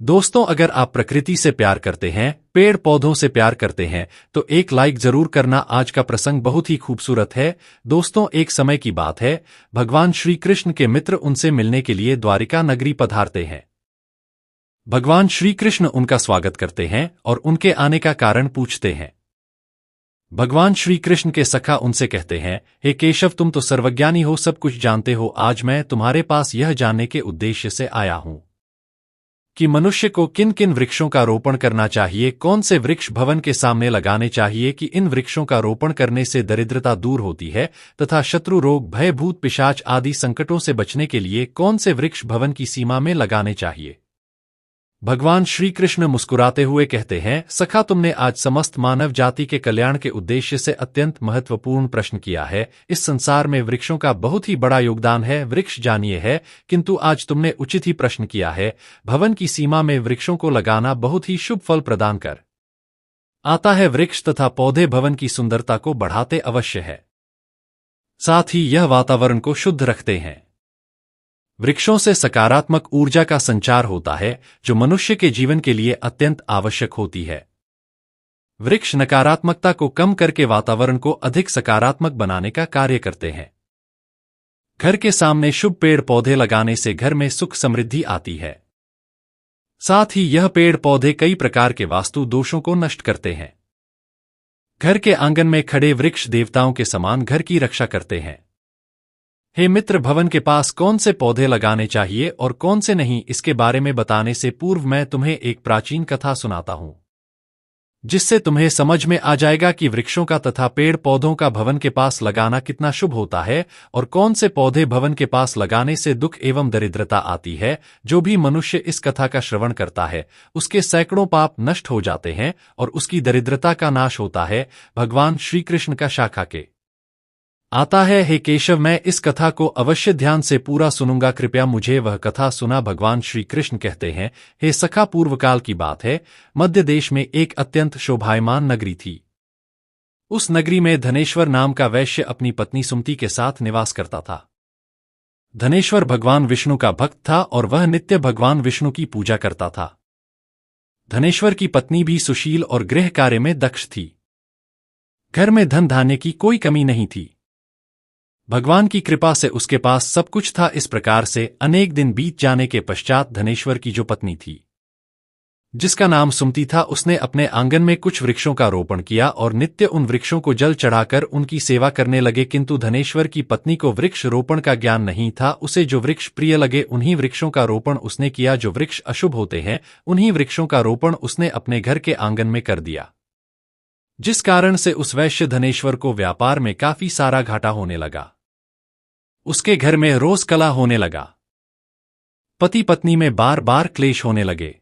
दोस्तों, अगर आप प्रकृति से प्यार करते हैं, पेड़ पौधों से प्यार करते हैं, तो एक लाइक जरूर करना। आज का प्रसंग बहुत ही खूबसूरत है। दोस्तों, एक समय की बात है, भगवान श्री कृष्ण के मित्र उनसे मिलने के लिए द्वारिका नगरी पधारते हैं। भगवान श्री कृष्ण उनका स्वागत करते हैं और उनके आने का कारण पूछते हैं। भगवान श्री कृष्ण के सखा उनसे कहते हैं, हे केशव, तुम तो सर्वज्ञानी हो, सब कुछ जानते हो। आज मैं तुम्हारे पास यह जानने के उद्देश्य से आया हूं कि मनुष्य को किन किन वृक्षों का रोपण करना चाहिए, कौन से वृक्ष भवन के सामने लगाने चाहिए कि इन वृक्षों का रोपण करने से दरिद्रता दूर होती है, तथा शत्रु, रोग, भय, भूत, पिशाच आदि संकटों से बचने के लिए कौन से वृक्ष भवन की सीमा में लगाने चाहिए। भगवान श्री कृष्ण मुस्कुराते हुए कहते हैं, सखा, तुमने आज समस्त मानव जाति के कल्याण के उद्देश्य से अत्यंत महत्वपूर्ण प्रश्न किया है। इस संसार में वृक्षों का बहुत ही बड़ा योगदान है, वृक्ष जानिए है, किंतु आज तुमने उचित ही प्रश्न किया है। भवन की सीमा में वृक्षों को लगाना बहुत ही शुभ फल प्रदान कर आता है। वृक्ष तथा पौधे भवन की सुंदरता को बढ़ाते अवश्य है, साथ ही यह वातावरण को शुद्ध रखते हैं। वृक्षों से सकारात्मक ऊर्जा का संचार होता है, जो मनुष्य के जीवन के लिए अत्यंत आवश्यक होती है। वृक्ष नकारात्मकता को कम करके वातावरण को अधिक सकारात्मक बनाने का कार्य करते हैं। घर के सामने शुभ पेड़ पौधे लगाने से घर में सुख समृद्धि आती है। साथ ही यह पेड़ पौधे कई प्रकार के वास्तु दोषों को नष्ट करते हैं। घर के आंगन में खड़े वृक्ष देवताओं के समान घर की रक्षा करते हैं। हे मित्र, भवन के पास कौन से पौधे लगाने चाहिए और कौन से नहीं, इसके बारे में बताने से पूर्व मैं तुम्हें एक प्राचीन कथा सुनाता हूं, जिससे तुम्हें समझ में आ जाएगा कि वृक्षों का तथा पेड़ पौधों का भवन के पास लगाना कितना शुभ होता है और कौन से पौधे भवन के पास लगाने से दुख एवं दरिद्रता आती है। जो भी मनुष्य इस कथा का श्रवण करता है, उसके सैकड़ों पाप नष्ट हो जाते हैं और उसकी दरिद्रता का नाश होता है। भगवान श्री कृष्ण का शाखा के आता है, हे केशव, मैं इस कथा को अवश्य ध्यान से पूरा सुनूंगा, कृपया मुझे वह कथा सुना। भगवान श्री कृष्ण कहते हैं, हे सखा, पूर्वकाल की बात है, मध्य देश में एक अत्यंत शोभायमान नगरी थी। उस नगरी में धनेश्वर नाम का वैश्य अपनी पत्नी सुमति के साथ निवास करता था। धनेश्वर भगवान विष्णु का भक्त था और वह नित्य भगवान विष्णु की पूजा करता था। धनेश्वर की पत्नी भी सुशील और गृह कार्य में दक्ष थी। घर में धन धान्य की कोई कमी नहीं थी। भगवान की कृपा से उसके पास सब कुछ था। इस प्रकार से अनेक दिन बीत जाने के पश्चात धनेश्वर की जो पत्नी थी, जिसका नाम सुमति था, उसने अपने आंगन में कुछ वृक्षों का रोपण किया और नित्य उन वृक्षों को जल चढ़ाकर उनकी सेवा करने लगे। किंतु धनेश्वर की पत्नी को वृक्ष रोपण का ज्ञान नहीं था। उसे जो वृक्ष प्रिय लगे उन्हीं वृक्षों का रोपण उसने किया। जो वृक्ष अशुभ होते हैं उन्हीं वृक्षों का रोपण उसने अपने घर के आंगन में कर दिया, जिस कारण से उस वैश्य धनेश्वर को व्यापार में काफी सारा घाटा होने लगा। उसके घर में रोज कलह होने लगा। पति पत्नी में बार बार क्लेश होने लगे।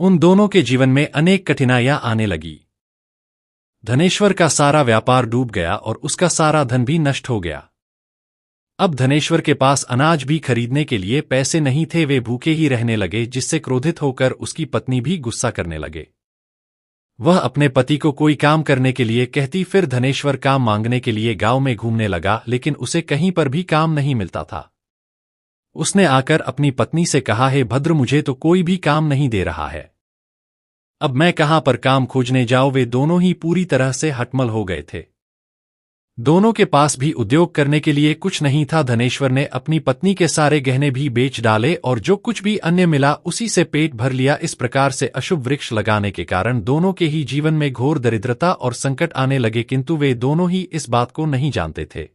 उन दोनों के जीवन में अनेक कठिनाइयां आने लगी। धनेश्वर का सारा व्यापार डूब गया और उसका सारा धन भी नष्ट हो गया। अब धनेश्वर के पास अनाज भी खरीदने के लिए पैसे नहीं थे। वे भूखे ही रहने लगे, जिससे क्रोधित होकर उसकी पत्नी भी गुस्सा करने लगे। वह अपने पति को कोई काम करने के लिए कहती, फिर धनेश्वर काम मांगने के लिए गांव में घूमने लगा, लेकिन उसे कहीं पर भी काम नहीं मिलता था। उसने आकर अपनी पत्नी से कहा, हे भद्र, मुझे तो कोई भी काम नहीं दे रहा है, अब मैं कहां पर काम खोजने जाऊं। वे दोनों ही पूरी तरह से हटमल हो गए थे। दोनों के पास भी उद्योग करने के लिए कुछ नहीं था। धनेश्वर ने अपनी पत्नी के सारे गहने भी बेच डाले और जो कुछ भी अन्य मिला उसी से पेट भर लिया। इस प्रकार से अशुभ वृक्ष लगाने के कारण दोनों के ही जीवन में घोर दरिद्रता और संकट आने लगे, किंतु वे दोनों ही इस बात को नहीं जानते थे।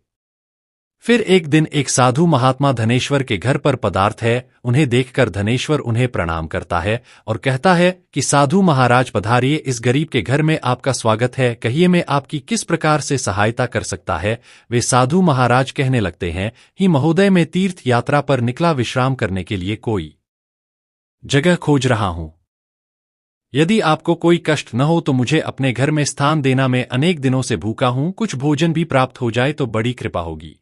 फिर एक दिन एक साधु महात्मा धनेश्वर के घर पर पधारत है। उन्हें देखकर धनेश्वर उन्हें प्रणाम करता है और कहता है कि साधु महाराज पधारिए, इस गरीब के घर में आपका स्वागत है, कहिए मैं आपकी किस प्रकार से सहायता कर सकता है। वे साधु महाराज कहने लगते हैं, ही महोदय, मैं तीर्थ यात्रा पर निकला विश्राम करने के लिए कोई जगह खोज रहा हूं। यदि आपको कोई कष्ट न हो तो मुझे अपने घर में स्थान देना, मैं अनेक दिनों से भूखा हूं, कुछ भोजन भी प्राप्त हो जाए तो बड़ी कृपा होगी।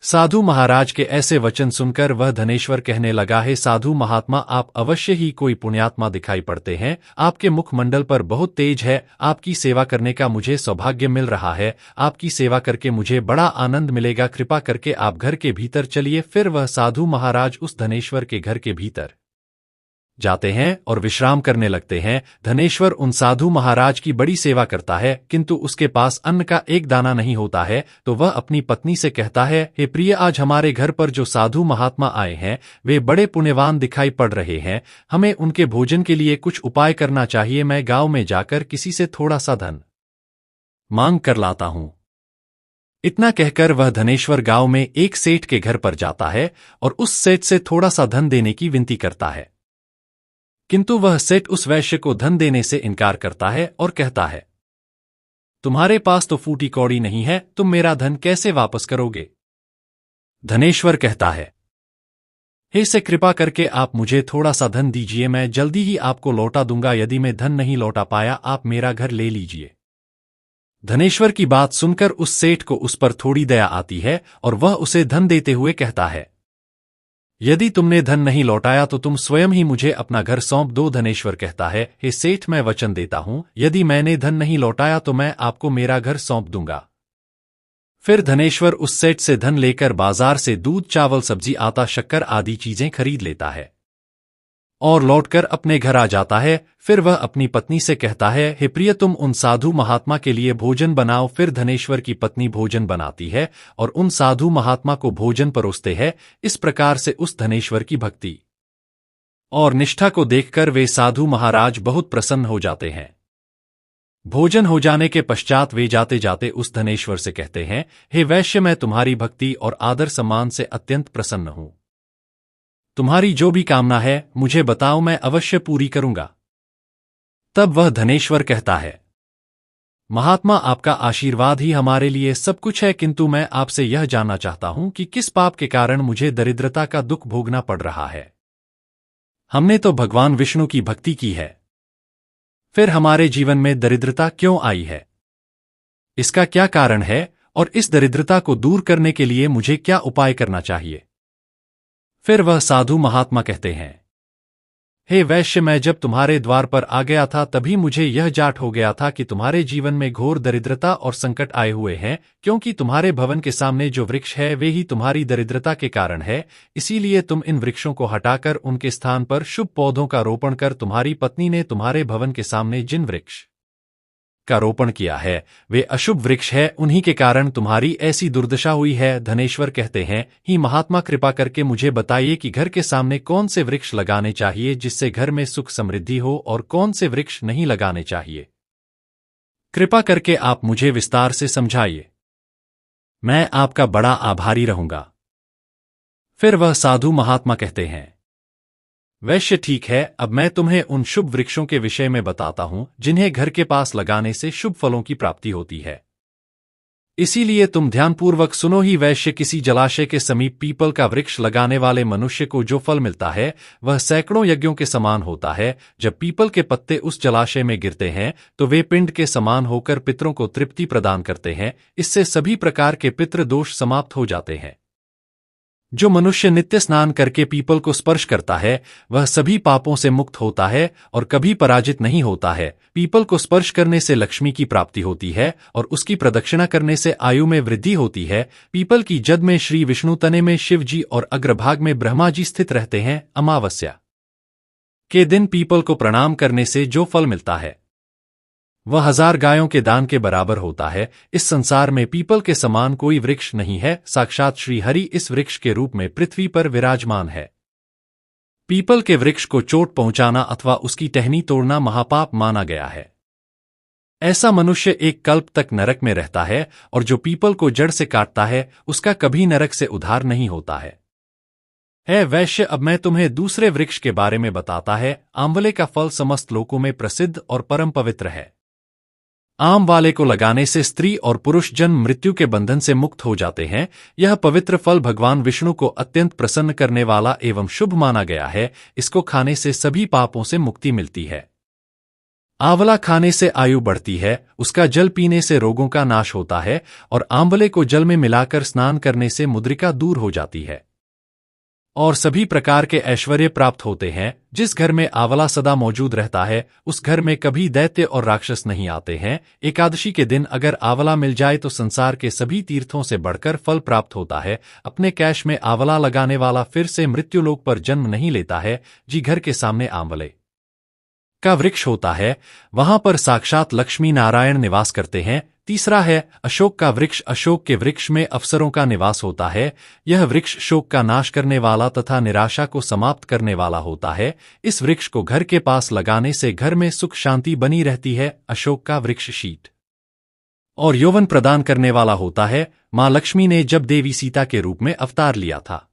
साधु महाराज के ऐसे वचन सुनकर वह धनेश्वर कहने लगा, है साधु महात्मा, आप अवश्य ही कोई पुण्यात्मा दिखाई पड़ते हैं। आपके मुखमंडल पर बहुत तेज है। आपकी सेवा करने का मुझे सौभाग्य मिल रहा है। आपकी सेवा करके मुझे बड़ा आनंद मिलेगा। कृपा करके आप घर के भीतर चलिए। फिर वह साधु महाराज उस धनेश्वर के घर के भीतर जाते हैं और विश्राम करने लगते हैं। धनेश्वर उन साधु महाराज की बड़ी सेवा करता है, किंतु उसके पास अन्न का एक दाना नहीं होता है। तो वह अपनी पत्नी से कहता है, हे प्रिय, आज हमारे घर पर जो साधु महात्मा आए हैं वे बड़े पुण्यवान दिखाई पड़ रहे हैं, हमें उनके भोजन के लिए कुछ उपाय करना चाहिए। मैं गांव में जाकर किसी से थोड़ा सा धन मांग कर लाता हूं। इतना कहकर वह धनेश्वर गांव में एक सेठ के घर पर जाता है और उस सेठ से थोड़ा सा धन देने की विनती करता है, किंतु वह सेठ उस वैश्य को धन देने से इनकार करता है और कहता है, तुम्हारे पास तो फूटी कौड़ी नहीं है, तुम मेरा धन कैसे वापस करोगे? धनेश्वर कहता है, हे से कृपा करके आप मुझे थोड़ा सा धन दीजिए, मैं जल्दी ही आपको लौटा दूंगा। यदि मैं धन नहीं लौटा पाया, आप मेरा घर ले लीजिए। धनेश्वर की बात सुनकर उस सेठ को उस पर थोड़ी दया आती है और वह उसे धन देते हुए कहता है, यदि तुमने धन नहीं लौटाया तो तुम स्वयं ही मुझे अपना घर सौंप दो। धनेश्वर कहता है, हे सेठ, मैं वचन देता हूं, यदि मैंने धन नहीं लौटाया तो मैं आपको मेरा घर सौंप दूंगा। फिर धनेश्वर उस सेठ से धन लेकर बाजार से दूध, चावल, सब्जी, आटा, शक्कर आदि चीजें खरीद लेता है और लौटकर अपने घर आ जाता है। फिर वह अपनी पत्नी से कहता है, हे प्रिय, तुम उन साधु महात्मा के लिए भोजन बनाओ। फिर धनेश्वर की पत्नी भोजन बनाती है और उन साधु महात्मा को भोजन परोसते हैं। इस प्रकार से उस धनेश्वर की भक्ति और निष्ठा को देखकर वे साधु महाराज बहुत प्रसन्न हो जाते हैं। भोजन हो जाने के पश्चात वे जाते जाते उस धनेश्वर से कहते हैं, हे वैश्य, मैं तुम्हारी भक्ति और आदर सम्मान से अत्यंत प्रसन्न हूं। तुम्हारी जो भी कामना है मुझे बताओ, मैं अवश्य पूरी करूंगा। तब वह धनेश्वर कहता है, महात्मा, आपका आशीर्वाद ही हमारे लिए सब कुछ है, किंतु मैं आपसे यह जानना चाहता हूं कि किस पाप के कारण मुझे दरिद्रता का दुख भोगना पड़ रहा है। हमने तो भगवान विष्णु की भक्ति की है, फिर हमारे जीवन में दरिद्रता क्यों आई है? इसका क्या कारण है और इस दरिद्रता को दूर करने के लिए मुझे क्या उपाय करना चाहिए? फिर वह साधु महात्मा कहते हैं, हे वैश्य, मैं जब तुम्हारे द्वार पर आ गया था तभी मुझे यह जाट हो गया था कि तुम्हारे जीवन में घोर दरिद्रता और संकट आए हुए हैं, क्योंकि तुम्हारे भवन के सामने जो वृक्ष है वे ही तुम्हारी दरिद्रता के कारण है। इसीलिए तुम इन वृक्षों को हटाकर उनके स्थान पर शुभ पौधों का रोपण कर। तुम्हारी पत्नी ने तुम्हारे भवन के सामने जिन वृक्ष का रोपण किया है वे अशुभ वृक्ष है, उन्हीं के कारण तुम्हारी ऐसी दुर्दशा हुई है। धनेश्वर कहते हैं, ही महात्मा, कृपा करके मुझे बताइए कि घर के सामने कौन से वृक्ष लगाने चाहिए जिससे घर में सुख समृद्धि हो और कौन से वृक्ष नहीं लगाने चाहिए। कृपा करके आप मुझे विस्तार से समझाइए, मैं आपका बड़ा आभारी रहूंगा। फिर वह साधु महात्मा कहते हैं, वैश्य, ठीक है, अब मैं तुम्हें उन शुभ वृक्षों के विषय में बताता हूं जिन्हें घर के पास लगाने से शुभ फलों की प्राप्ति होती है। इसीलिए तुम ध्यानपूर्वक सुनो। ही वैश्य, किसी जलाशय के समीप पीपल का वृक्ष लगाने वाले मनुष्य को जो फल मिलता है वह सैकड़ों यज्ञों के समान होता है। जब पीपल के पत्ते उस जलाशय में गिरते हैं तो वे पिंड के समान होकर पितरों को तृप्ति प्रदान करते हैं। इससे सभी प्रकार के पितृ दोष समाप्त हो जाते हैं। जो मनुष्य नित्य स्नान करके पीपल को स्पर्श करता है वह सभी पापों से मुक्त होता है और कभी पराजित नहीं होता है। पीपल को स्पर्श करने से लक्ष्मी की प्राप्ति होती है और उसकी प्रदक्षिणा करने से आयु में वृद्धि होती है। पीपल की जद में श्री विष्णु, तने में शिव जी और अग्रभाग में ब्रह्मा जी स्थित रहते हैं। अमावस्या के दिन पीपल को प्रणाम करने से जो फल मिलता है वह 1000 गायों के दान के बराबर होता है। इस संसार में पीपल के समान कोई वृक्ष नहीं है। साक्षात श्री हरि इस वृक्ष के रूप में पृथ्वी पर विराजमान है। पीपल के वृक्ष को चोट पहुंचाना अथवा उसकी टहनी तोड़ना महापाप माना गया है। ऐसा मनुष्य एक कल्प तक नरक में रहता है और जो पीपल को जड़ से काटता है उसका कभी नरक से उद्धार नहीं होता है। वैश्य, अब मैं तुम्हें दूसरे वृक्ष के बारे में बताता है। आंवले का फल समस्त लोकों में प्रसिद्ध और परम पवित्र है। आम वाले को लगाने से स्त्री और पुरुष जन्म मृत्यु के बंधन से मुक्त हो जाते हैं। यह पवित्र फल भगवान विष्णु को अत्यंत प्रसन्न करने वाला एवं शुभ माना गया है। इसको खाने से सभी पापों से मुक्ति मिलती है। आंवला खाने से आयु बढ़ती है, उसका जल पीने से रोगों का नाश होता है और आंवले को जल में मिलाकर स्नान करने से मुद्रिका दूर हो जाती है और सभी प्रकार के ऐश्वर्य प्राप्त होते हैं। जिस घर में आंवला सदा मौजूद रहता है उस घर में कभी दैत्य और राक्षस नहीं आते हैं। एकादशी के दिन अगर आंवला मिल जाए तो संसार के सभी तीर्थों से बढ़कर फल प्राप्त होता है। अपने कैश में आंवला लगाने वाला फिर से मृत्युलोक पर जन्म नहीं लेता है। जी घर के सामने आंवले का वृक्ष होता है, वहां पर साक्षात लक्ष्मी नारायण निवास करते हैं। तीसरा है अशोक का वृक्ष। अशोक के वृक्ष में अप्सरों का निवास होता है। यह वृक्ष शोक का नाश करने वाला तथा निराशा को समाप्त करने वाला होता है। इस वृक्ष को घर के पास लगाने से घर में सुख शांति बनी रहती है। अशोक का वृक्ष शीत और यौवन प्रदान करने वाला होता है। मां लक्ष्मी ने जब देवी सीता के रूप में अवतार लिया था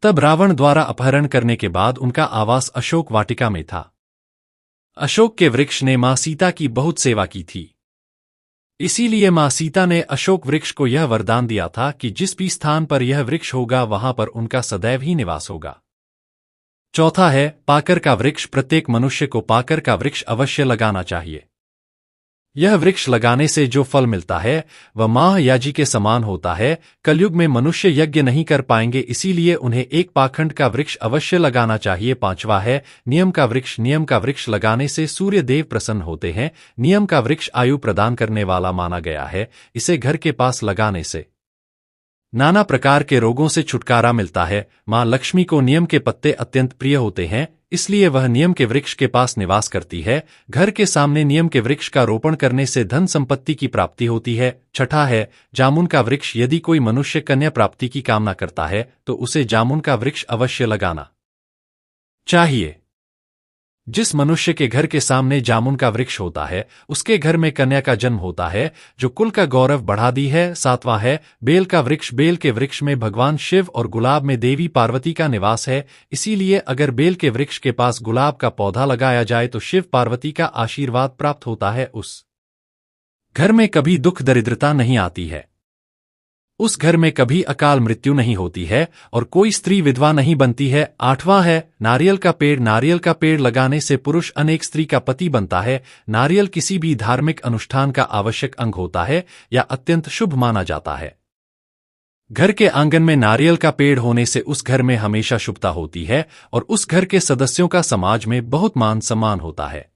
तब रावण द्वारा अपहरण करने के बाद उनका आवास अशोक वाटिका में था। अशोक के वृक्ष ने मां सीता की बहुत सेवा की थी, इसीलिए मां सीता ने अशोक वृक्ष को यह वरदान दिया था कि जिस भी स्थान पर यह वृक्ष होगा वहां पर उनका सदैव ही निवास होगा। चौथा है पाकर का वृक्ष। प्रत्येक मनुष्य को पाकर का वृक्ष अवश्य लगाना चाहिए। यह वृक्ष लगाने से जो फल मिलता है वह महायाजी के समान होता है। कलयुग में मनुष्य यज्ञ नहीं कर पाएंगे, इसीलिए उन्हें एक पाखंड का वृक्ष अवश्य लगाना चाहिए। पांचवा है नियम का वृक्ष। नियम का वृक्ष लगाने से सूर्य देव प्रसन्न होते हैं। नियम का वृक्ष आयु प्रदान करने वाला माना गया है। इसे घर के पास लगाने से नाना प्रकार के रोगों से छुटकारा मिलता है। मां लक्ष्मी को नीम के पत्ते अत्यंत प्रिय होते हैं, इसलिए वह नीम के वृक्ष के पास निवास करती है। घर के सामने नीम के वृक्ष का रोपण करने से धन संपत्ति की प्राप्ति होती है। छठा है जामुन का वृक्ष। यदि कोई मनुष्य कन्या प्राप्ति की कामना करता है तो उसे जामुन का वृक्ष अवश्य लगाना चाहिए। जिस मनुष्य के घर के सामने जामुन का वृक्ष होता है उसके घर में कन्या का जन्म होता है, जो कुल का गौरव बढ़ा दी है। सातवां है बेल का वृक्ष। बेल के वृक्ष में भगवान शिव और गुलाब में देवी पार्वती का निवास है, इसीलिए अगर बेल के वृक्ष के पास गुलाब का पौधा लगाया जाए तो शिव पार्वती का आशीर्वाद प्राप्त होता है। उस घर में कभी दुख दरिद्रता नहीं आती है, उस घर में कभी अकाल मृत्यु नहीं होती है और कोई स्त्री विधवा नहीं बनती है। आठवां है नारियल का पेड़। नारियल का पेड़ लगाने से पुरुष अनेक स्त्री का पति बनता है। नारियल किसी भी धार्मिक अनुष्ठान का आवश्यक अंग होता है या अत्यंत शुभ माना जाता है। घर के आंगन में नारियल का पेड़ होने से उस घर में हमेशा शुभता होती है और उस घर के सदस्यों का समाज में बहुत मान सम्मान होता है।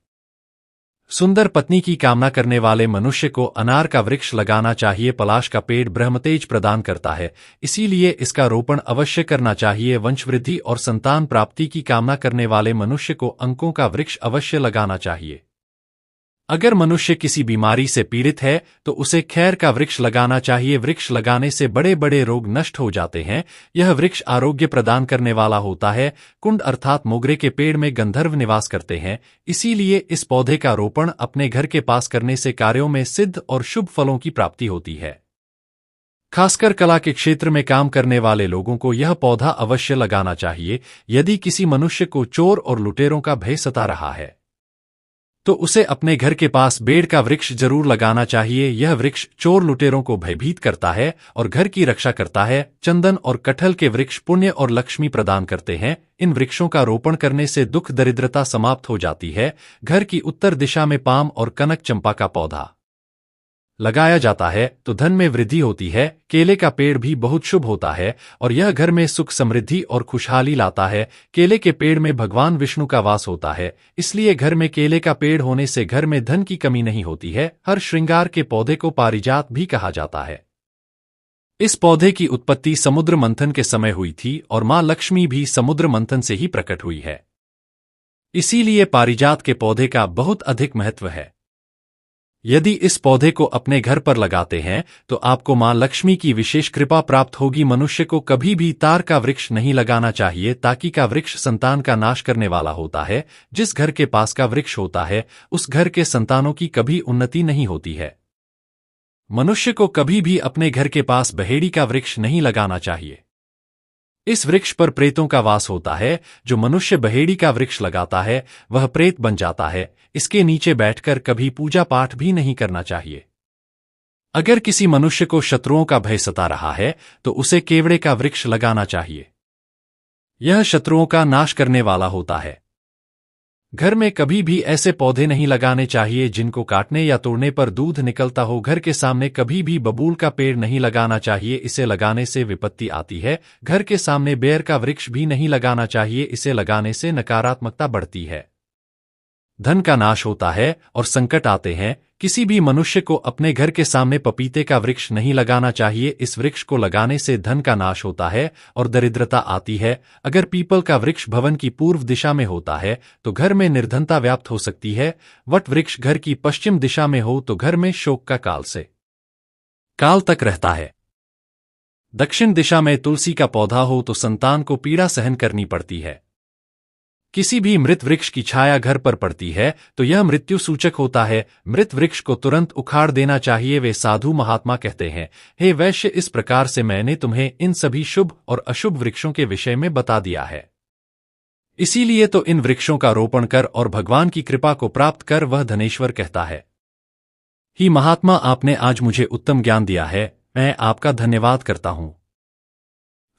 सुंदर पत्नी की कामना करने वाले मनुष्य को अनार का वृक्ष लगाना चाहिए। पलाश का पेड़ ब्रह्मतेज प्रदान करता है, इसीलिए इसका रोपण अवश्य करना चाहिए। वंशवृद्धि और संतान प्राप्ति की कामना करने वाले मनुष्य को अंकों का वृक्ष अवश्य लगाना चाहिए। अगर मनुष्य किसी बीमारी से पीड़ित है तो उसे खैर का वृक्ष लगाना चाहिए। वृक्ष लगाने से बड़े बड़े रोग नष्ट हो जाते हैं। यह वृक्ष आरोग्य प्रदान करने वाला होता है। कुंड अर्थात मोगरे के पेड़ में गंधर्व निवास करते हैं, इसीलिए इस पौधे का रोपण अपने घर के पास करने से कार्यों में सिद्ध और शुभ फलों की प्राप्ति होती है। खासकर कला के क्षेत्र में काम करने वाले लोगों को यह पौधा अवश्य लगाना चाहिए। यदि किसी मनुष्य को चोर और लुटेरों का भय सता रहा है तो उसे अपने घर के पास बेड़ का वृक्ष जरूर लगाना चाहिए। यह वृक्ष चोर लुटेरों को भयभीत करता है और घर की रक्षा करता है। चंदन और कटहल के वृक्ष पुण्य और लक्ष्मी प्रदान करते हैं। इन वृक्षों का रोपण करने से दुख दरिद्रता समाप्त हो जाती है। घर की उत्तर दिशा में पाम और कनक चंपा का पौधा लगाया जाता है तो धन में वृद्धि होती है। केले का पेड़ भी बहुत शुभ होता है और यह घर में सुख समृद्धि और खुशहाली लाता है। केले के पेड़ में भगवान विष्णु का वास होता है, इसलिए घर में केले का पेड़ होने से घर में धन की कमी नहीं होती है। हर श्रृंगार के पौधे को पारिजात भी कहा जाता है। इस पौधे की उत्पत्ति समुद्र मंथन के समय हुई थी और मां लक्ष्मी भी समुद्र मंथन से ही प्रकट हुई है, इसीलिए पारिजात के पौधे का बहुत अधिक महत्व है। यदि इस पौधे को अपने घर पर लगाते हैं तो आपको मां लक्ष्मी की विशेष कृपा प्राप्त होगी। मनुष्य को कभी भी तार का वृक्ष नहीं लगाना चाहिए। ताकि का वृक्ष संतान का नाश करने वाला होता है। जिस घर के पास का वृक्ष होता है उस घर के संतानों की कभी उन्नति नहीं होती है। मनुष्य को कभी भी अपने घर के पास बहेड़ी का वृक्ष नहीं लगाना चाहिए। इस वृक्ष पर प्रेतों का वास होता है। जो मनुष्य बहेड़ी का वृक्ष लगाता है वह प्रेत बन जाता है। इसके नीचे बैठकर कभी पूजा पाठ भी नहीं करना चाहिए। अगर किसी मनुष्य को शत्रुओं का भय सता रहा है तो उसे केवड़े का वृक्ष लगाना चाहिए। यह शत्रुओं का नाश करने वाला होता है। घर में कभी भी ऐसे पौधे नहीं लगाने चाहिए जिनको काटने या तोड़ने पर दूध निकलता हो। घर के सामने कभी भी बबूल का पेड़ नहीं लगाना चाहिए, इसे लगाने से विपत्ति आती है। घर के सामने बेर का वृक्ष भी नहीं लगाना चाहिए, इसे लगाने से नकारात्मकता बढ़ती है, धन का नाश होता है और संकट आते हैं। किसी भी मनुष्य को अपने घर के सामने पपीते का वृक्ष नहीं लगाना चाहिए, इस वृक्ष को लगाने से धन का नाश होता है और दरिद्रता आती है। अगर पीपल का वृक्ष भवन की पूर्व दिशा में होता है तो घर में निर्धनता व्याप्त हो सकती है। वट वृक्ष घर की पश्चिम दिशा में हो तो घर में शोक का काल से काल तक रहता है। दक्षिण दिशा में तुलसी का पौधा हो तो संतान को पीड़ा सहन करनी पड़ती है। किसी भी मृत वृक्ष की छाया घर पर पड़ती है तो यह मृत्यु सूचक होता है। मृत वृक्ष को तुरंत उखाड़ देना चाहिए। वे साधु महात्मा कहते हैं, हे वैश्य, इस प्रकार से मैंने तुम्हें इन सभी शुभ और अशुभ वृक्षों के विषय में बता दिया है। इसीलिए तो इन वृक्षों का रोपण कर और भगवान की कृपा को प्राप्त कर, वह धनेश्वर कहता है। ही महात्मा, आपने आज मुझे उत्तम ज्ञान दिया है, मैं आपका धन्यवाद करता हूं।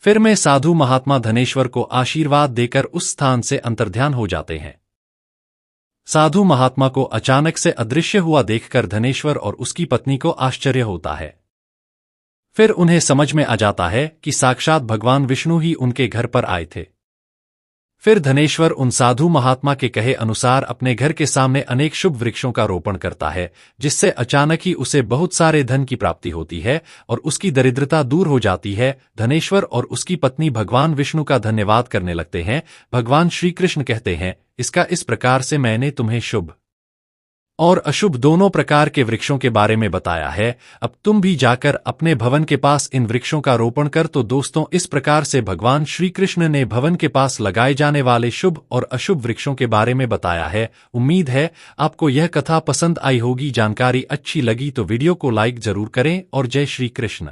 फिर मैं साधु महात्मा धनेश्वर को आशीर्वाद देकर उस स्थान से अंतर्ध्यान हो जाते हैं। साधु महात्मा को अचानक से अदृश्य हुआ देखकर धनेश्वर और उसकी पत्नी को आश्चर्य होता है। फिर उन्हें समझ में आ जाता है कि साक्षात भगवान विष्णु ही उनके घर पर आए थे। फिर धनेश्वर उन साधु महात्मा के कहे अनुसार अपने घर के सामने अनेक शुभ वृक्षों का रोपण करता है, जिससे अचानक ही उसे बहुत सारे धन की प्राप्ति होती है और उसकी दरिद्रता दूर हो जाती है। धनेश्वर और उसकी पत्नी भगवान विष्णु का धन्यवाद करने लगते हैं। भगवान श्री कृष्ण कहते हैं, इसका इस प्रकार से मैंने तुम्हें शुभ और अशुभ दोनों प्रकार के वृक्षों के बारे में बताया है। अब तुम भी जाकर अपने भवन के पास इन वृक्षों का रोपण कर। तो दोस्तों, इस प्रकार से भगवान श्री कृष्ण ने भवन के पास लगाए जाने वाले शुभ और अशुभ वृक्षों के बारे में बताया है। उम्मीद है आपको यह कथा पसंद आई होगी। जानकारी अच्छी लगी तो वीडियो को लाइक जरूर करें और जय श्री कृष्ण।